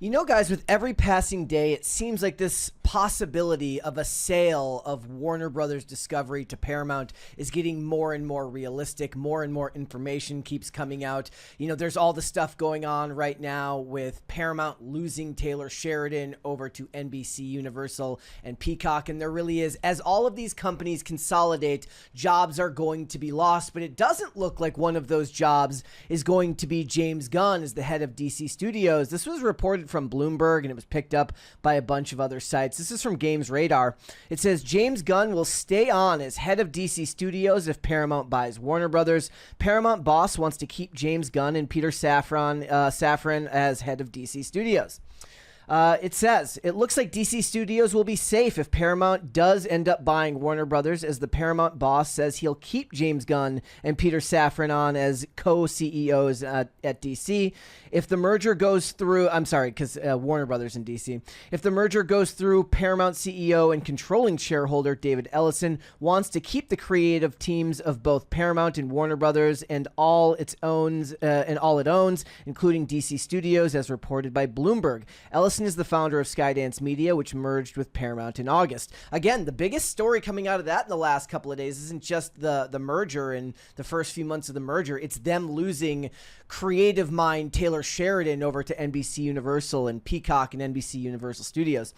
You know, guys, with every passing day, it seems like this possibility of a sale of Warner Brothers Discovery to Paramount is getting more and more realistic. More and more information keeps coming out. You know, there's all the stuff going on right now with Paramount losing Taylor Sheridan over to NBC Universal and Peacock. And there really is, as all of these companies consolidate, jobs are going to be lost. But it doesn't look like one of those jobs is going to be James Gunn as the head of DC Studios. This was reported from Bloomberg, and it was picked up by a bunch of other sites. This is from Games Radar. It says James Gunn will stay on as head of DC Studios if Paramount buys Warner Brothers. Paramount boss wants to keep James Gunn and Peter Safran as head of DC Studios. It says, it looks like DC Studios will be safe if Paramount does end up buying Warner Brothers, as the Paramount boss says he'll keep James Gunn and Peter Safran on as co-CEOs at DC. If the merger goes through, Warner Brothers and DC. If the merger goes through, Paramount CEO and controlling shareholder David Ellison wants to keep the creative teams of both Paramount and Warner Brothers and all it owns, including DC Studios, as reported by Bloomberg. Ellison is the founder of Skydance Media, which merged with Paramount in August. Again, the biggest story coming out of that in the last couple of days isn't just the merger and the first few months of the merger. It's them losing creative mind Taylor Sheridan over to NBC Universal and Peacock and NBC Universal Studios.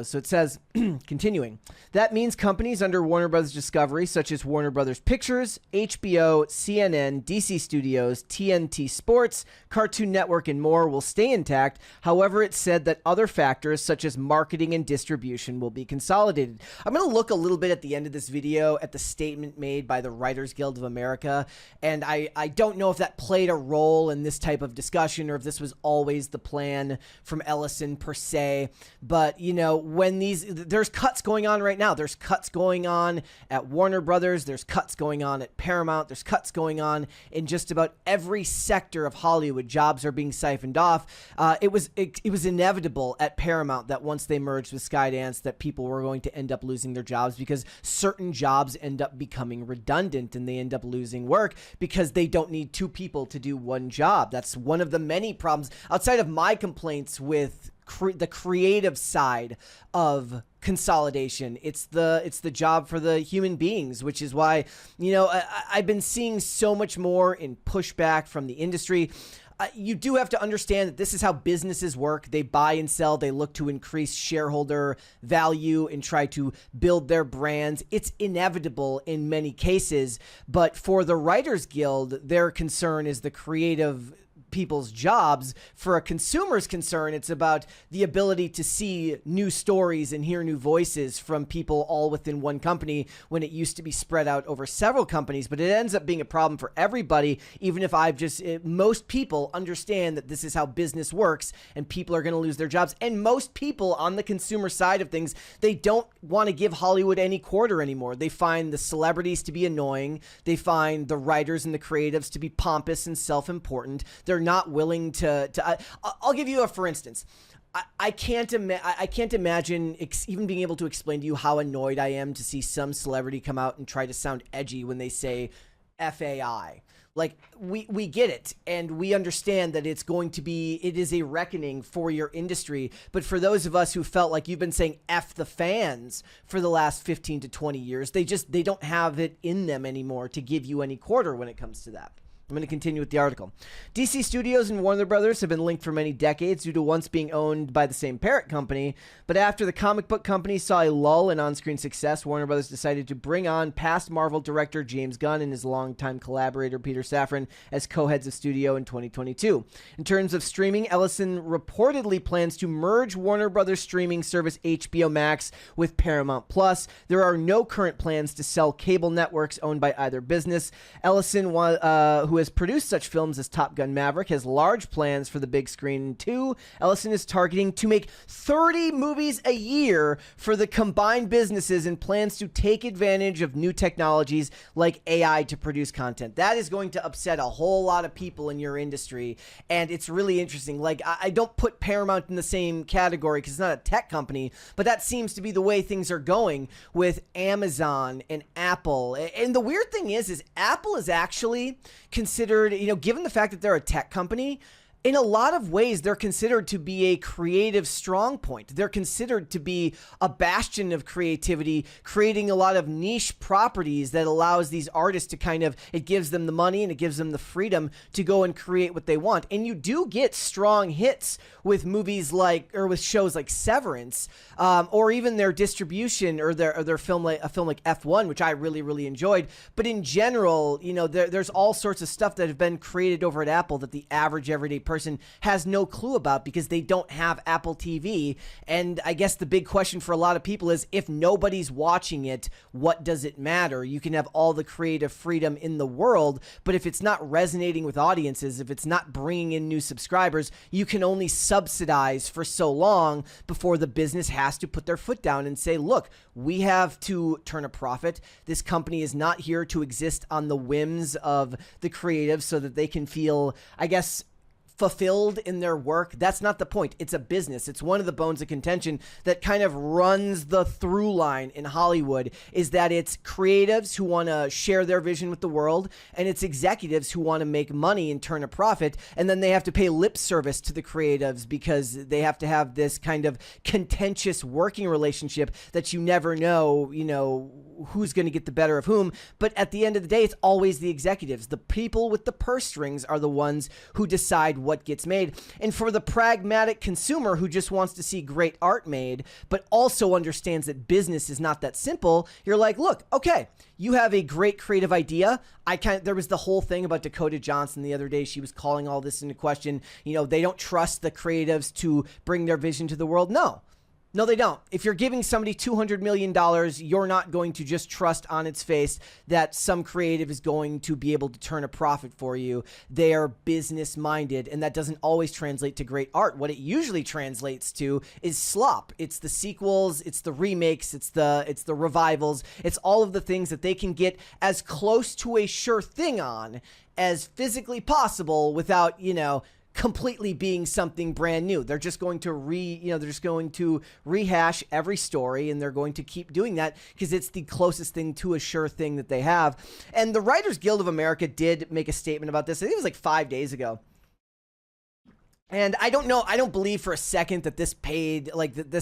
So it says, continuing, that means companies under Warner Brothers Discovery, such as Warner Brothers Pictures, HBO, CNN, DC Studios, TNT Sports, Cartoon Network, and more will stay intact. However, it said that other factors, such as marketing and distribution, will be consolidated. I'm going to look a little bit at the end of this video at the statement made by the Writers Guild of America, and I don't know if that played a role in this type of discussion or if this was always the plan from Ellison per se. But, you know, when there's cuts going on right now. There's cuts going on at Warner Brothers. There's cuts going on at Paramount. There's cuts going on in just about every sector of Hollywood. Jobs are being siphoned off. It was inevitable at Paramount that once they merged with Skydance that people were going to end up losing their jobs because certain jobs end up becoming redundant and they end up losing work because they don't need two people to do one job. That's one of the many problems outside of my complaints with the creative side of consolidation. It's the job for the human beings, which is why, you know, I've been seeing so much more in pushback from the industry. You do have to understand that this is how businesses work. They buy and sell. They look to increase shareholder value and try to build their brands. It's inevitable in many cases, but for the Writers Guild, their concern is the creative people's jobs. For a consumer's concern, it's about the ability to see new stories and hear new voices from people all within one company when it used to be spread out over several companies. But it ends up being a problem for everybody, even if most people understand that this is how business works and people are going to lose their jobs. And most people on the consumer side of things, they don't want to give Hollywood any quarter anymore. They find the celebrities to be annoying. They find the writers and the creatives to be pompous and self-important. They're not willing to I'll give you a for instance. I can't imagine even being able to explain to you how annoyed I am to see some celebrity come out and try to sound edgy when they say FAI. Like, we get it, and we understand that it is a reckoning for your industry. But for those of us who felt like you've been saying F the fans for the last 15 to 20 years, they don't have it in them anymore to give you any quarter when it comes to that. I'm going to continue with the article. DC Studios and Warner Brothers have been linked for many decades due to once being owned by the same parent company, but after the comic book company saw a lull in on-screen success, Warner Brothers decided to bring on past Marvel director James Gunn and his longtime collaborator Peter Safran as co-heads of studio in 2022. In terms of streaming, Ellison reportedly plans to merge Warner Brothers streaming service HBO Max with Paramount Plus. There are no current plans to sell cable networks owned by either business. Ellison, who has produced such films as Top Gun Maverick, has large plans for the big screen too. Ellison is targeting to make 30 movies a year for the combined businesses and plans to take advantage of new technologies like AI to produce content. That is going to upset a whole lot of people in your industry, and it's really interesting. Like, I don't put Paramount in the same category because it's not a tech company, but that seems to be the way things are going with Amazon and Apple. And the weird thing is Apple is actually considered, you know, given the fact that they're a tech company, in a lot of ways, they're considered to be a creative strong point. They're considered to be a bastion of creativity, creating a lot of niche properties that allows these artists to kind of, it gives them the money and it gives them the freedom to go and create what they want. And you do get strong hits with movies like, or with shows like Severance, or even their distribution or their film, like a film like F1, which I really, really enjoyed. But in general, you know, there's all sorts of stuff that have been created over at Apple that the average everyday person has no clue about because they don't have Apple TV. And I guess the big question for a lot of people is, if nobody's watching it, what does it matter? You can have all the creative freedom in the world, but if it's not resonating with audiences, if it's not bringing in new subscribers, you can only subsidize for so long before the business has to put their foot down and say, look, we have to turn a profit. This company is not here to exist on the whims of the creatives so that they can feel, I guess, fulfilled in their work. That's not the point. It's a business. It's one of the bones of contention that kind of runs the through line in Hollywood, is that it's creatives who want to share their vision with the world, and it's executives who want to make money and turn a profit, and then they have to pay lip service to the creatives because they have to have this kind of contentious working relationship that you never know, you know, who's going to get the better of whom. But at the end of the day, it's always the executives. The people with the purse strings are the ones who decide what gets made. And for the pragmatic consumer who just wants to see great art made, but also understands that business is not that simple, you're like, look, okay, you have a great creative idea. There was the whole thing about Dakota Johnson the other day. She was calling all this into question. You know, they don't trust the creatives to bring their vision to the world. No, they don't. If you're giving somebody $200 million, you're not going to just trust on its face that some creative is going to be able to turn a profit for you. They are business minded, and that doesn't always translate to great art. What it usually translates to is slop. It's the sequels, it's the remakes, it's the revivals. It's all of the things that they can get as close to a sure thing on as physically possible without, you know, completely being something brand new. They're just going to rehash every story, and they're going to keep doing that because it's the closest thing to a sure thing that they have. And the Writers Guild of America did make a statement about this. I think it was like 5 days ago. And I don't know, I don't believe for a second that this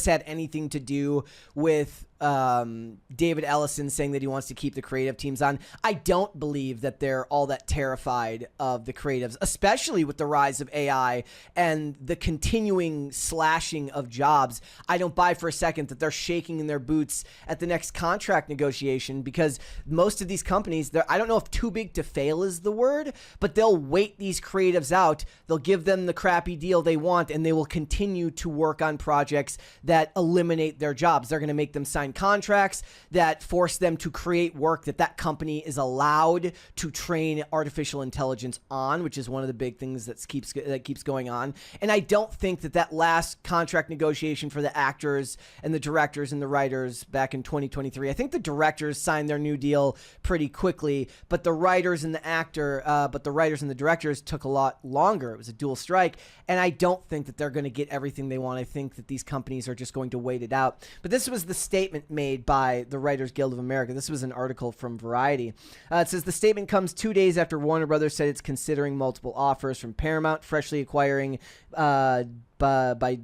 had anything to do with David Ellison saying that he wants to keep the creative teams on. I don't believe that they're all that terrified of the creatives, especially with the rise of AI and the continuing slashing of jobs. I don't buy for a second that they're shaking in their boots at the next contract negotiation, because most of these companies, I don't know if too big to fail is the word, but they'll wait these creatives out. They'll give them the crappy deal they want, and they will continue to work on projects that eliminate their jobs. They're going to make them sign contracts that force them to create work that company is allowed to train artificial intelligence on, which is one of the big things that keeps going on. And I don't think that last contract negotiation for the actors and the directors and the writers back in 2023, I think the directors signed their new deal pretty quickly, but the writers and the directors took a lot longer. It was a dual strike, and I don't think that they're going to get everything they want. I think that these companies are just going to wait it out. But this was the statement made by the Writers Guild of America. This was an article from Variety. It says the statement comes 2 days after Warner Brothers said it's considering multiple offers from Paramount, freshly acquired by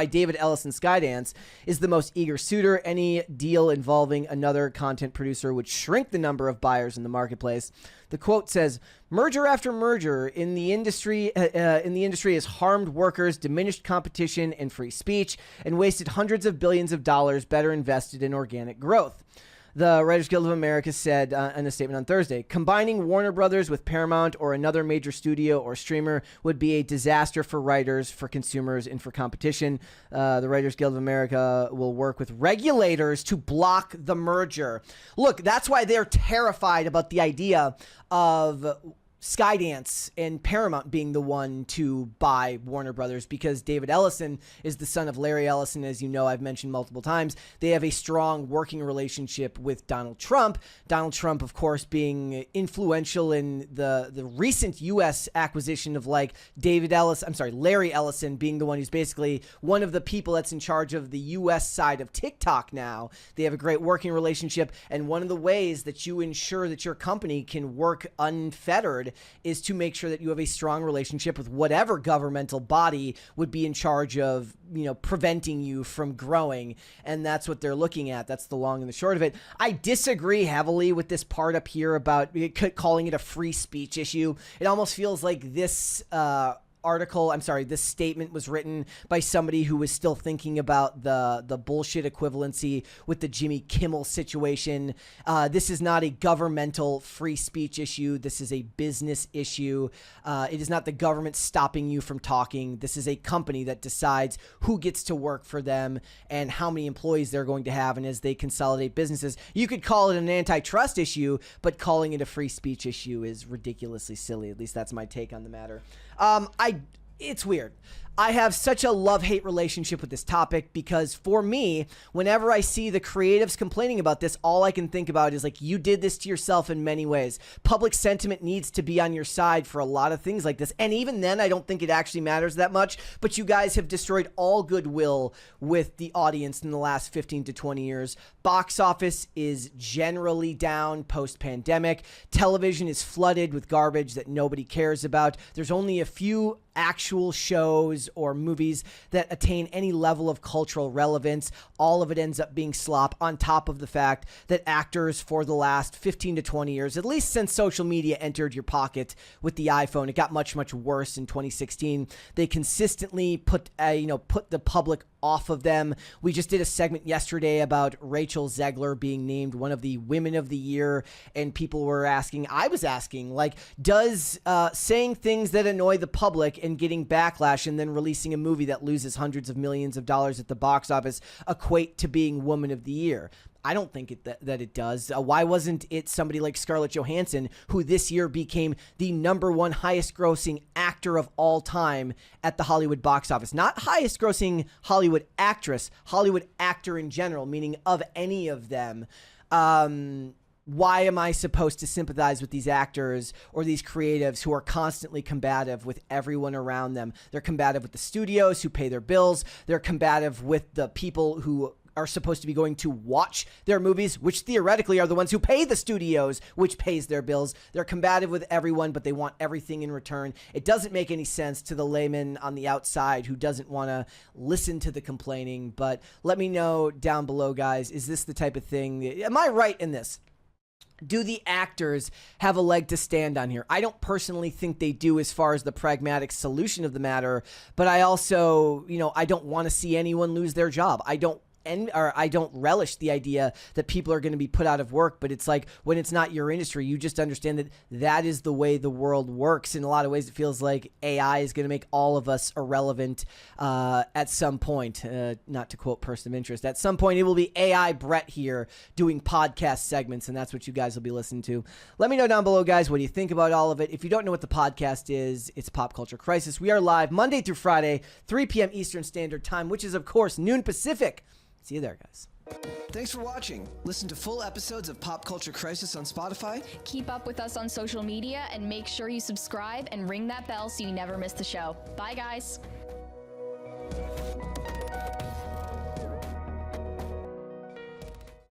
David Ellison Skydance is the most eager suitor. Any deal involving another content producer would shrink the number of buyers in the marketplace. The quote says, "Merger after merger in the industry has harmed workers, diminished competition and free speech, and wasted hundreds of billions of dollars better invested in organic growth." The Writers Guild of America said in a statement on Thursday, combining Warner Brothers with Paramount or another major studio or streamer would be a disaster for writers, for consumers, and for competition. The Writers Guild of America will work with regulators to block the merger. Look, that's why they're terrified about the idea of Skydance and Paramount being the one to buy Warner Brothers, because David Ellison is the son of Larry Ellison, as you know, I've mentioned multiple times. They have a strong working relationship with Donald Trump. Donald Trump, of course, being influential in the recent U.S. acquisition of Larry Ellison being the one who's basically one of the people that's in charge of the U.S. side of TikTok now. They have a great working relationship, and one of the ways that you ensure that your company can work unfettered had is to make sure that you have a strong relationship with whatever governmental body would be in charge of, preventing you from growing. And that's what they're looking at. That's the long and the short of it. I disagree heavily with this part up here about calling it a free speech issue. It almost feels like this this statement was written by somebody who was still thinking about the bullshit equivalency with the Jimmy Kimmel situation. This is not a governmental free speech issue. This is a business issue. It is not the government stopping you from talking. This is a company that decides who gets to work for them and how many employees they're going to have. And as they consolidate businesses, you could call it an antitrust issue, but calling it a free speech issue is ridiculously silly. At least that's my take on the matter. It's weird. I have such a love-hate relationship with this topic because for me, whenever I see the creatives complaining about this, all I can think about is like, you did this to yourself in many ways. Public sentiment needs to be on your side for a lot of things like this. And even then, I don't think it actually matters that much, but you guys have destroyed all goodwill with the audience in the last 15 to 20 years. Box office is generally down post-pandemic. Television is flooded with garbage that nobody cares about. There's only a few actual shows or movies that attain any level of cultural relevance. All of it ends up being slop, on top of the fact that actors for the last 15 to 20 years, at least since social media entered your pocket with the iPhone, it got much, much worse in 2016. They consistently put the public off of them. We just did a segment yesterday about Rachel Zegler being named one of the Women of the Year, and people were asking, I was asking, like, does saying things that annoy the public and getting backlash and then releasing a movie that loses hundreds of millions of dollars at the box office equate to being Woman of the Year? I don't think that it does. Why wasn't it somebody like Scarlett Johansson, who this year became the #1 highest grossing actor of all time at the Hollywood box office? Not highest grossing Hollywood actress, Hollywood actor in general, meaning of any of them. Why am I supposed to sympathize with these actors or these creatives who are constantly combative with everyone around them? They're combative with the studios who pay their bills. They're combative with the people who are supposed to be going to watch their movies, which theoretically are the ones who pay the studios, which pays their bills. They're combative with everyone, but they want everything in return. It doesn't make any sense to the layman on the outside who doesn't want to listen to the complaining. But let me know down below, guys, is this the type of thing? Am I right in this? Do the actors have a leg to stand on here? I don't personally think they do as far as the pragmatic solution of the matter, but I also, I don't want to see anyone lose their job. I don't relish the idea that people are going to be put out of work, but it's like when it's not your industry, you just understand that that is the way the world works. In a lot of ways, it feels like AI is going to make all of us irrelevant at some point. Not to quote Person of Interest, at some point it will be AI Brett here doing podcast segments, and that's what you guys will be listening to. Let me know down below, guys, what do you think about all of it? If you don't know what the podcast is, it's Pop Culture Crisis. We are live Monday through Friday, 3 p.m. Eastern Standard Time, which is, of course, noon Pacific. See you there, guys. Thanks for watching. Listen to full episodes of Pop Culture Crisis on Spotify. Keep up with us on social media and make sure you subscribe and ring that bell so you never miss the show. Bye, guys.